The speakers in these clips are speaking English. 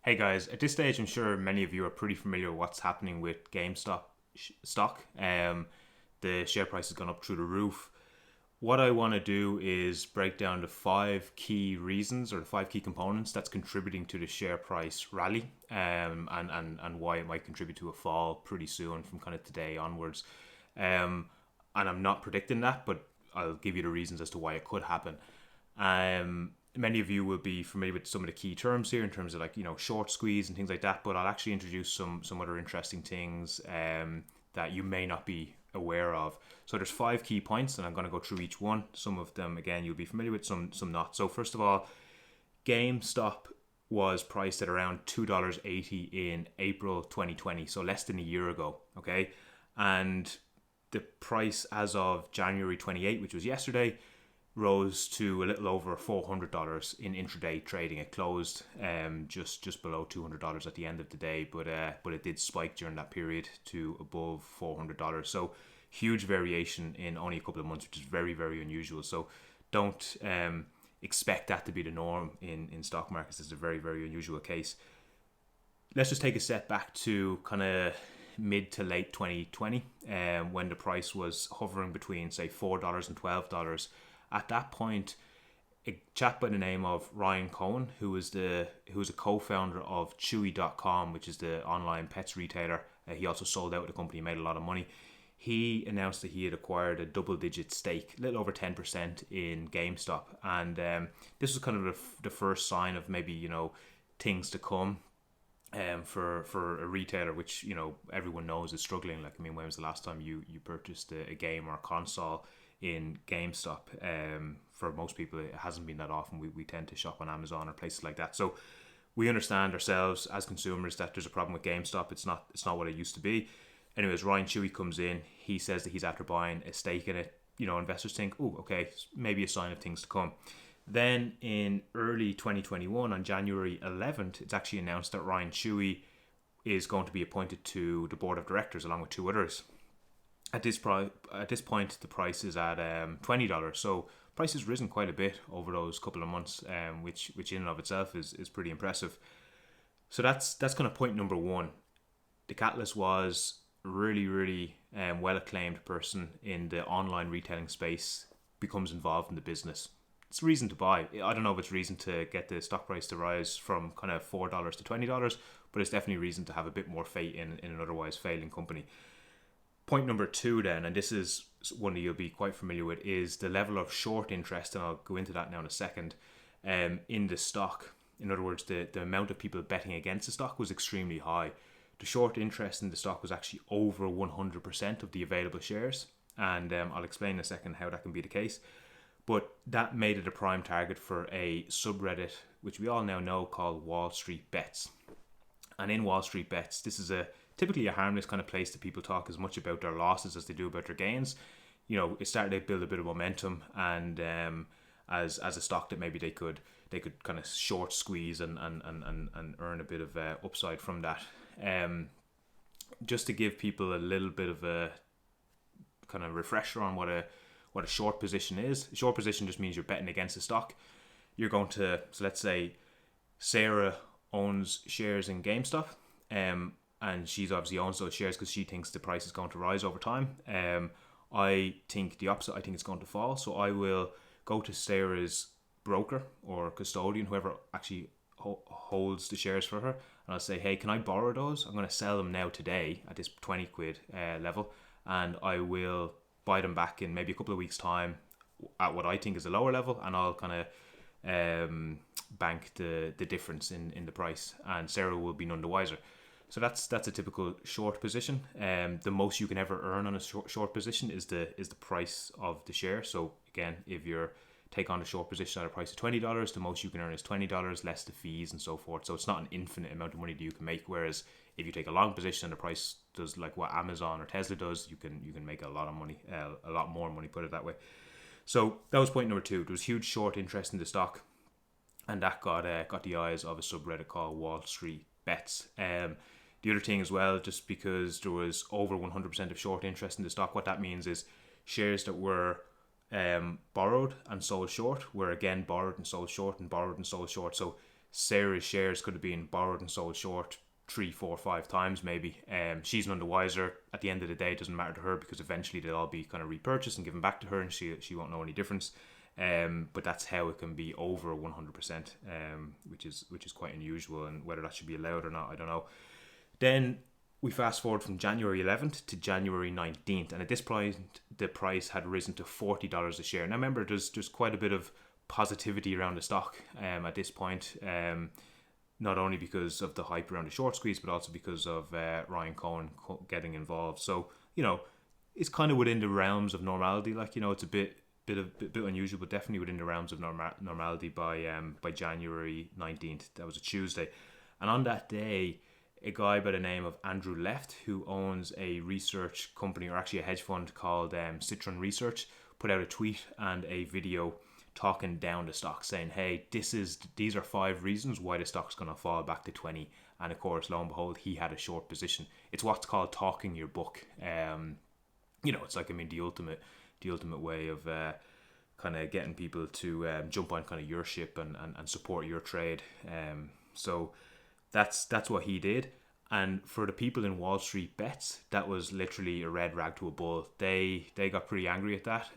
Hey guys, at this stage, I'm sure many of you are pretty familiar with what's happening with GameStop stock. The share price has gone up through the roof. What I want to do is break down the five key reasons or the five key components that's contributing to the share price rally, and why it might contribute to a fall pretty soon from kind of today onwards. And I'm not predicting that, but I'll give you the reasons as to why it could happen. Many of you will be familiar with some of the key terms here in terms of short squeeze and things like that, but I'll actually introduce some other interesting things that you may not be aware of. So there's five key points and I'm going to go through each one. Some of them, again, you'll be familiar with, some not. So first of all, GameStop was priced at around $2.80 in April 2020, so less than a year ago, okay? And the price as of January 28, which was yesterday, rose to a little over $400 in intraday trading. It closed just below $200 at the end of the day, but it did spike during that period to above $400. So huge variation in only a couple of months, which is very, very unusual. So don't expect that to be the norm in stock markets. It's a very, very unusual case. Let's just take a step back to kind of mid to late 2020, when the price was hovering between, say, $4 and $12. At that point, a chap by the name of Ryan Cohen, who was a co-founder of Chewy.com, which is the online pets retailer. He also sold out the company, made a lot of money. He announced that he had acquired a double-digit stake, a little over 10% in GameStop, and this was kind of the first sign of maybe things to come. For a retailer which everyone knows is struggling. Like, I mean, when was the last time you purchased a game or a console in GameStop? For most people, it hasn't been that often. We tend to shop on Amazon or places like that. So we understand ourselves as consumers that there's a problem with GameStop. It's not what it used to be. Anyways, Ryan Chewy comes in. He says that he's after buying a stake in it. Investors think, oh, okay, maybe a sign of things to come. Then in early 2021, on January 11th, it's actually announced that Ryan Chewy is going to be appointed to the board of directors along with two others. At this point, the price is at $20. So price has risen quite a bit over those couple of months, which in and of itself is pretty impressive. So that's kind of point number one. The catalyst was a really, really well acclaimed person in the online retailing space becomes involved in the business. It's a reason to buy. I don't know if it's reason to get the stock price to rise from kind of $4 to $20, but it's definitely reason to have a bit more faith in an otherwise failing company. Point number two then, and this is one that you'll be quite familiar with, is the level of short interest, and I'll go into that now in a second, in the stock. In other words, the amount of people betting against the stock was extremely high. The short interest in the stock was actually over 100% of the available shares, and I'll explain in a second how that can be the case. But that made it a prime target for a subreddit, which we all now know, called WallStreetBets. And in WallStreetBets, this is typically a harmless kind of place that people talk as much about their losses as they do about their gains. It started to build a bit of momentum, and as a stock that maybe they could kind of short squeeze and earn a bit of upside from that. Just to give people a little bit of a kind of refresher on what a short position is. A short position just means you're betting against the stock. You're going to, so let's say Sarah owns shares in GameStop, and she's obviously owns those shares because she thinks the price is going to rise over time. I think the opposite. I think it's going to fall. So I will go to Sarah's broker or custodian, whoever actually holds the shares for her, and I'll say, hey, can I borrow those? I'm going to sell them now today at this 20 quid level, and I will buy them back in maybe a couple of weeks' time at what I think is a lower level, and I'll kind of bank the difference in the price, and Sarah will be none the wiser. So that's a typical short position. The most you can ever earn on a short position is the price of the share. So again, if you're take on a short position at a price of $20, the most you can earn is $20 less the fees and so forth. So it's not an infinite amount of money that you can make. Whereas if you take a long position and the price does like what Amazon or Tesla does, you can make a lot of money, a lot more money, put it that way. So that was point number two. There was huge short interest in the stock, and that got the eyes of a subreddit called WallStreetBets. The other thing as well, just because there was over 100% of short interest in the stock, what that means is shares that were borrowed and sold short were again borrowed and sold short and borrowed and sold short. So Sarah's shares could have been borrowed and sold short 3, 4, 5 times maybe. She's none the wiser. At the end of the day, it doesn't matter to her because eventually they'll all be kind of repurchased and given back to her, and she won't know any difference. But that's how it can be over 100%, which is quite unusual, and whether that should be allowed or not, I don't know. Then we fast forward from January 11th to January 19th, and at this point the price had risen to $40 a share. Now remember, there's quite a bit of positivity around the stock at this point, not only because of the hype around the short squeeze, but also because of Ryan Cohen getting involved. So it's kind of within the realms of normality. Like, it's a bit unusual, but definitely within the realms of normality by January 19th. That was a Tuesday, and on that day, a guy by the name of Andrew Left, who owns a research company, or actually a hedge fund called Citron Research, put out a tweet and a video talking down the stock, saying, hey, these are 5 reasons why the stock's going to fall back to 20. And of course, lo and behold, he had a short position. It's what's called talking your book. It's like, the ultimate way of kind of getting people to jump on kind of your ship and support your trade. So that's what he did. And for the people in WallStreetBets, that was literally a red rag to a bull. They got pretty angry at that,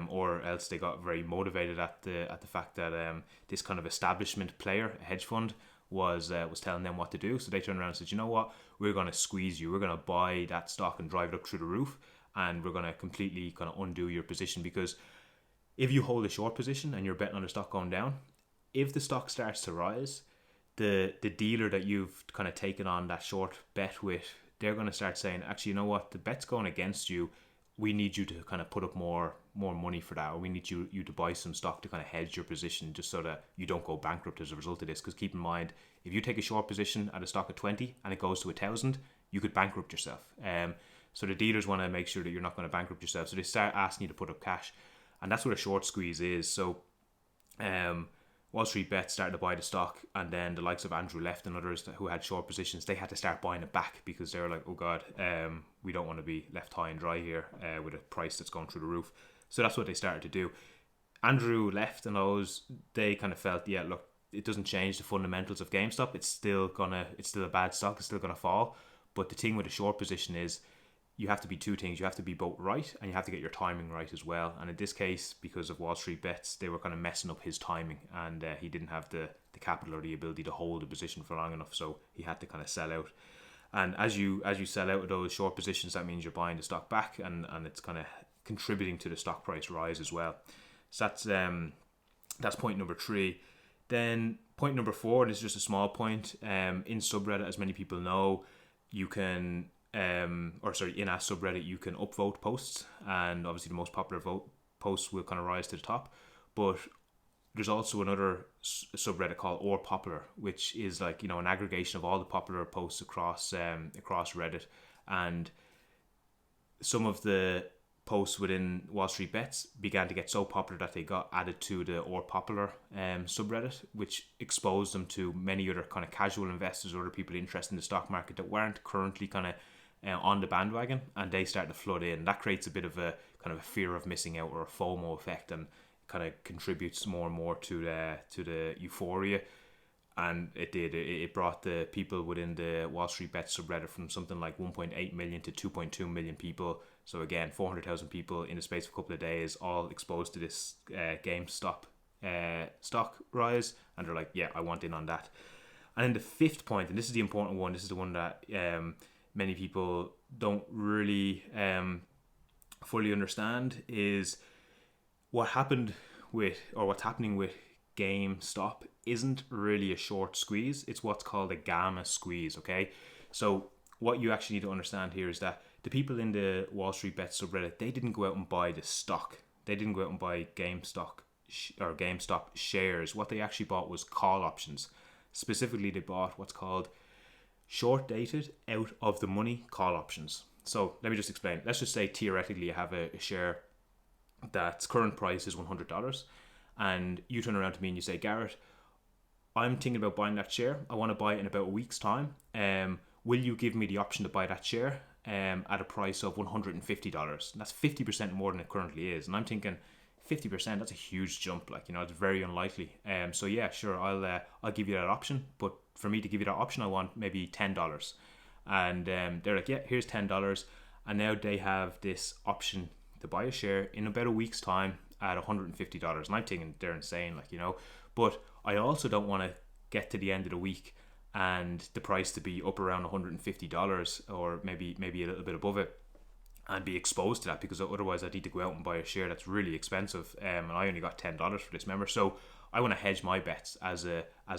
or else they got very motivated at the fact that this kind of establishment player, a hedge fund, was telling them what to do. So they turned around and said, you know what, we're going to squeeze you. We're going to buy that stock and drive it up through the roof, and we're going to completely kind of undo your position. Because if you hold a short position and you're betting on the stock going down, if the stock starts to rise, the dealer that you've kind of taken on that short bet with, they're going to start saying, actually, you know what, the bet's going against you. We need you to kind of put up more money for that, or we need you to buy some stock to kind of hedge your position, just so that you don't go bankrupt as a result of this. Because keep in mind, if you take a short position at a stock at 20 and it goes to 1,000, you could bankrupt yourself. So the dealers want to make sure that you're not going to bankrupt yourself. So they start asking you to put up cash, and that's what a short squeeze is. So WallStreetBets started to buy the stock, and then the likes of Andrew Left and others who had short positions, they had to start buying it back, because they were like, oh god, we don't want to be left high and dry here with a price that's going through the roof. So that's what they started to do. Andrew Left and those, they kind of felt, yeah, look, it doesn't change the fundamentals of GameStop. It's still a bad stock. It's still gonna fall. But the thing with a short position is, you have to be 2 things. You have to be both right, and you have to get your timing right as well. And in this case, because of WallStreetBets, they were kind of messing up his timing, and he didn't have the capital or the ability to hold a position for long enough, so he had to kind of sell out. And as you sell out of those short positions, that means you're buying the stock back, and it's kind of contributing to the stock price rise as well. So that's point number 3. Then point number 4, and it's just a small point. In subreddit, as many people know, you can in our subreddit, you can upvote posts, and obviously the most popular posts will kind of rise to the top. But there's also another subreddit called Or Popular, which is like, an aggregation of all the popular posts across Reddit. And some of the posts within WallStreetBets began to get so popular that they got added to the Or Popular subreddit, which exposed them to many other kind of casual investors or other people interested in the stock market that weren't currently kind of on the bandwagon, and they start to flood in. That creates a bit of a kind of a fear of missing out, or a FOMO effect, and kind of contributes more and more to the euphoria. And it brought the people within the WallStreetBets subreddit from something like 1.8 million to 2.2 million people. So again, 400,000 people in the space of a couple of days, all exposed to this GameStop stock rise, and they're like, yeah, I want in on that. And then the 5th point, and this is the important one, this is the one that many people don't really fully understand, is what's happening with GameStop isn't really a short squeeze. It's what's called a gamma squeeze. Okay, so what you actually need to understand here is that the people in the WallStreetBets subreddit, they didn't go out and buy the stock. They didn't go out and buy GameStop shares. What they actually bought was call options. Specifically, they bought what's called short dated out of the money call options. So let me just explain. Let's just say theoretically you have a share that's current price is $100, and you turn around to me and you say, Garrett, I'm thinking about buying that share. I want to buy it in about a week's time. Will you give me the option to buy that share at a price of $150? And that's 50% more than it currently is. And I'm thinking 50%, that's a huge jump. Like, it's very unlikely. So yeah, sure, I'll give you that option. But for me to give you that option, I want maybe $10. And they're like, yeah, here's $10. And now they have this option to buy a share in about a week's time at $150. And I'm thinking they're insane, But I also don't want to get to the end of the week and the price to be up around $150 or maybe a little bit above it, and be exposed to that, because otherwise I need to go out and buy a share that's really expensive, and I only got $10 for this, member. So I want to hedge my bets as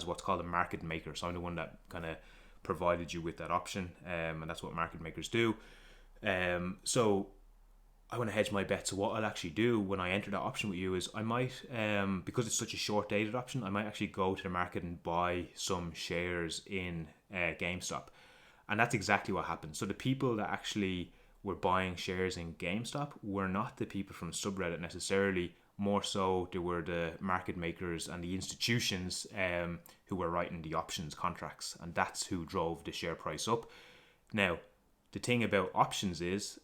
what's called a market maker. So I'm the one that kind of provided you with that option, and that's what market makers do. So I want to hedge my bets. So what I'll actually do when I enter that option with you is I might, because it's such a short dated option, I might actually go to the market and buy some shares in GameStop. And that's exactly what happened. So the people that actually were buying shares in GameStop were not the people from subreddit necessarily. More so, they were the market makers and the institutions who were writing the options contracts, and that's who drove the share price up. Now, the thing about options is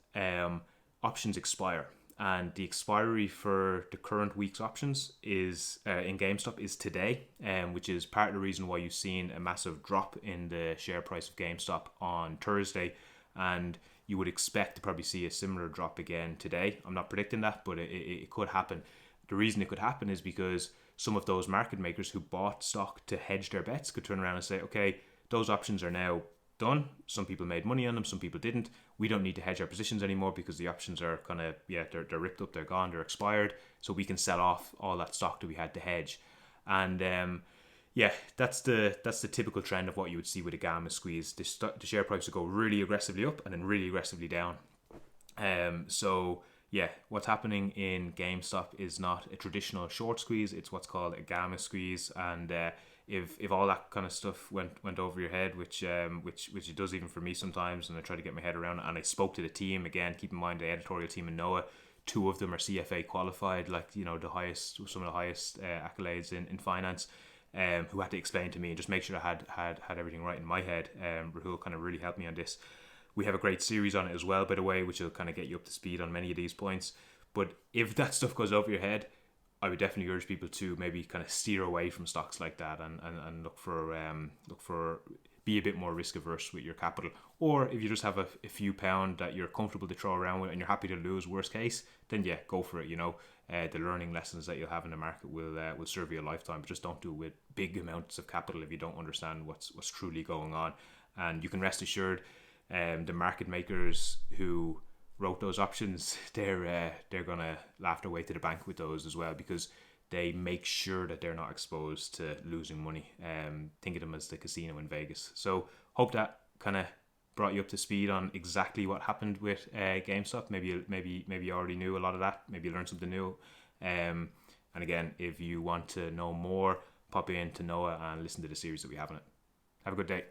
options expire, and the expiry for the current week's options is in GameStop is today, which is part of the reason why you've seen a massive drop in the share price of GameStop on Thursday, and you would expect to probably see a similar drop again today. I'm not predicting that, but it could happen. The reason it could happen is because some of those market makers who bought stock to hedge their bets could turn around and say, okay, those options are now done. Some people made money on them, some people didn't. We don't need to hedge our positions anymore because the options are kind of, they're ripped up, they're gone, they're expired. So we can sell off all that stock that we had to hedge. And that's the typical trend of what you would see with a gamma squeeze. The share price will go really aggressively up and then really aggressively down. What's happening in GameStop is not a traditional short squeeze. It's what's called a gamma squeeze. And if all that kind of stuff went over your head, which it does even for me sometimes, and I try to get my head around it, and I spoke to the team again. Keep in mind the editorial team in NOAA. 2 of them are CFA qualified, some of the highest accolades in finance. Who had to explain to me and just make sure I had everything right in my head. Rahul kind of really helped me on this. We have a great series on it as well, by the way, which will kind of get you up to speed on many of these points. But if that stuff goes over your head, I would definitely urge people to maybe kind of steer away from stocks like that and look for be a bit more risk averse with your capital. Or if you just have a few pound that you're comfortable to throw around with and you're happy to lose, worst case, then yeah, go for it. The learning lessons that you'll have in the market will serve you a lifetime. But just don't do it with big amounts of capital if you don't understand what's truly going on. And you can rest assured, the market makers who wrote those options, they're gonna laugh their way to the bank with those as well, because they make sure that they're not exposed to losing money. Think of them as the casino in Vegas. So hope that kind of brought you up to speed on exactly what happened with GameStop. Maybe you already knew a lot of that. Maybe you learned something new. And again, if you want to know more, pop in to NOAA and listen to the series that we have on it. Have a good day.